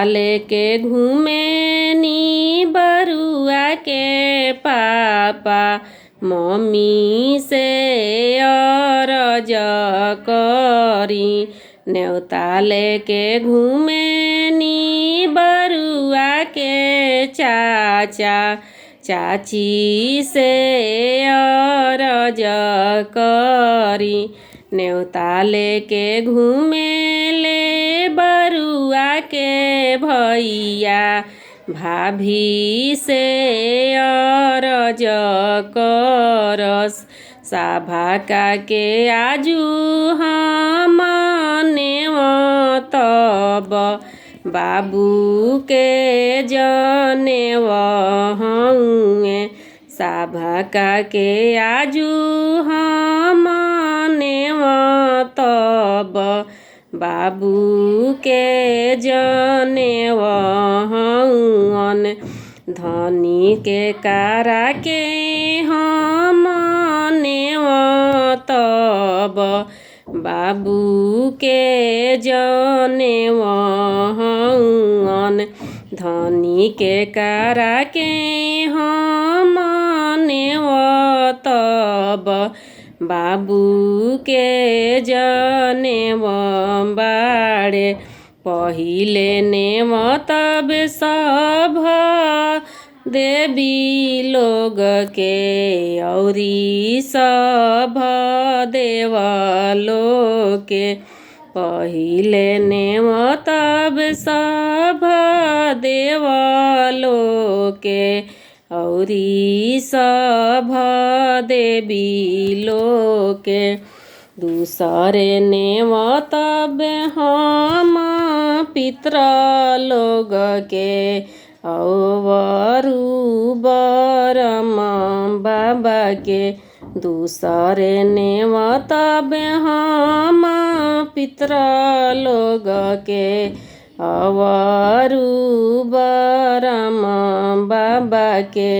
लेके घूमे नी बरुआ के पापा मम्मी से अरज करी। न्योता लेके घूमे नी बरुआ के चाचा चाची से अरज करी। न्योता लेके घूमे ले बरुआ के भैया भाभी से अरज करस। साभा का के आजू हम नेवतब बाबू के जनेव हउए। साभा का के आजू हम नेवतब बाबू के जनेव हउन। धनी के कारा के हम नेवतब बाबू के जनेव हउन। धनी के कारा के हम नेवतब बाबू के जनेव बाड़े। पहिले नेवतब सभ देवी लोग के औरी सभ देवलो के। पहिले नेवतब सभ देवलो के औरी सभ देवी लोग के। दूसरे नेवतब हम पितर लोग के औरू बरम बाबा के। दूसरे नेवतब हम पितर लोग के औरू बरम बाबा के।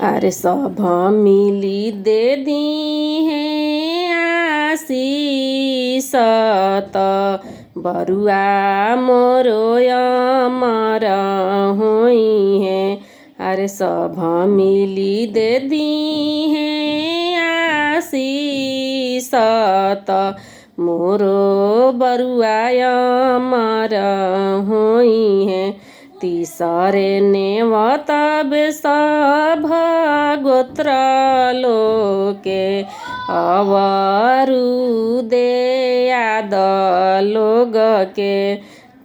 अरे सब मिली दे दी है आशीष त बरुआ मोरो अमर होई है। अरे सब मिली दे दी है आशीष त मोरो बरुआ अमर होई है। तीसरे नेवतब सभ गोत्र लोके अवरू देयाद लोग के।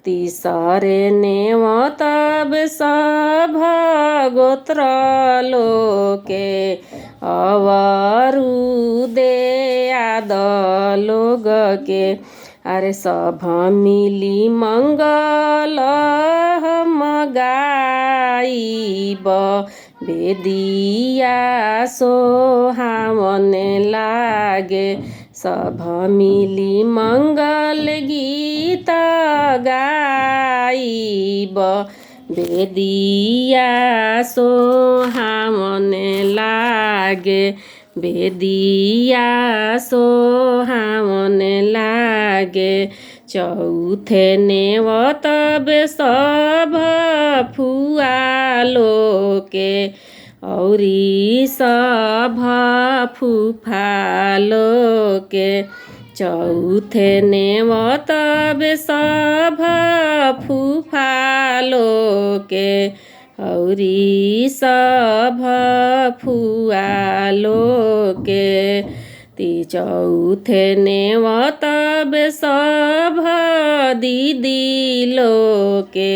तीसरे नेवतब सभ गोत्र लोके अवरू देयाद लोग के। अरे सब मिली मंगल हम गाइब बेदिया सोहावन लागे। सब मिली मंगल गीत गाइब बेदिया सोहावन लागे। बेदिया सोहावन लागे। चौथे नेवतब सभ फुआ लोके औरी सभ फूफा लोके। चौथे नेवतब सभ फूफा लोके औरी सभ फुआ लोके। चौथे नेवतब सभ दीदी लोके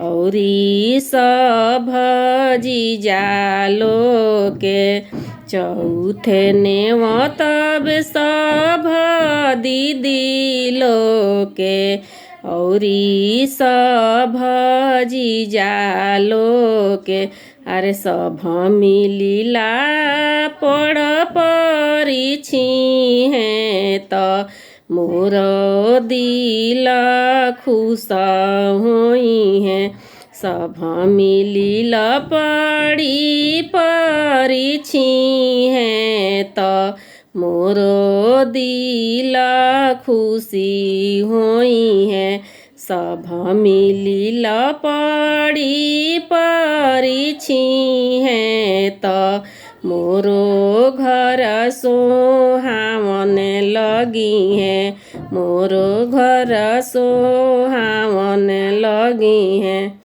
औरी सभ जीजा लोके। चौथे नेवतब सभ दीदी लोके औरी सभ जीजा लोके। अरे सब मिलीला पड़ परिछि है त मोर दिल खुश होई है। सब मिलिल पड़ी परिछि है त मोर दिल खुशी होई है। सभ मिली लपड़ी परिछि हैं त मोरो घर सोहावन लगी है, मोरो घर सोहावन लगी है।